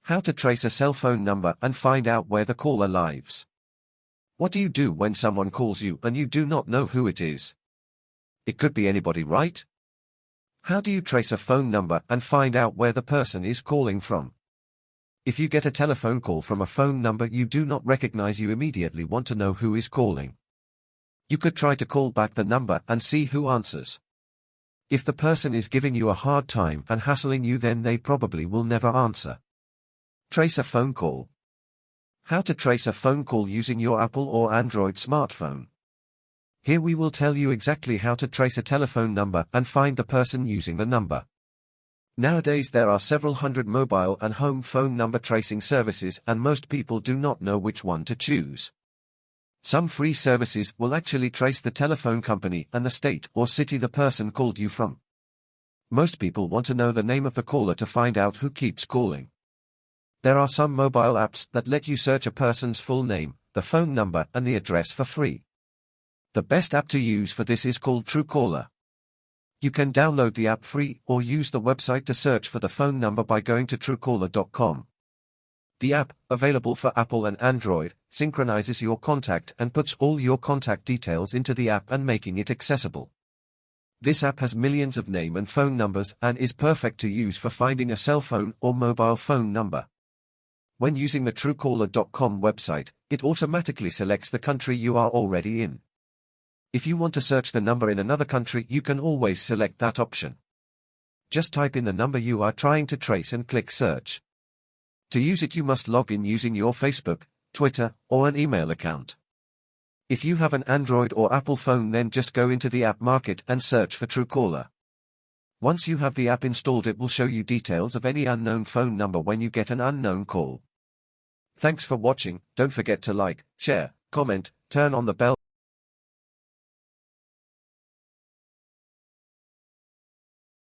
How to trace a cell phone number and find out where the caller lives. What do you do when someone calls you and you do not know who it is? It could be anybody, right? How do you trace a phone number and find out where the person is calling from? If you get a telephone call from a phone number you do not recognize, you immediately want to know who is calling. You could try to call back the number and see who answers. If the person is giving you a hard time and hassling you, then they probably will never answer. Trace a phone call. How to trace a phone call using your Apple or Android smartphone. Here we will tell you exactly how to trace a telephone number and find the person using the number. Nowadays there are several hundred mobile and home phone number tracing services and most people do not know which one to choose. Some free services will actually trace the telephone company and the state or city the person called you from. Most people want to know the name of the caller to find out who keeps calling. There are some mobile apps that let you search a person's full name, the phone number and the address for free. The best app to use for this is called Truecaller. You can download the app free or use the website to search for the phone number by going to truecaller.com. The app, available for Apple and Android, synchronizes your contact and puts all your contact details into the app and making it accessible. This app has millions of name and phone numbers and is perfect to use for finding a cell phone or mobile phone number. When using the Truecaller.com website, it automatically selects the country you are already in. If you want to search the number in another country, you can always select that option. Just type in the number you are trying to trace and click search. To use it you must log in using your Facebook, Twitter, or an email account. If you have an Android or Apple phone, then just go into the app market and search for Truecaller. Once you have the app installed, it will show you details of any unknown phone number when you get an unknown call. Thanks for watching. Don't forget to like, share, comment, turn on the bell.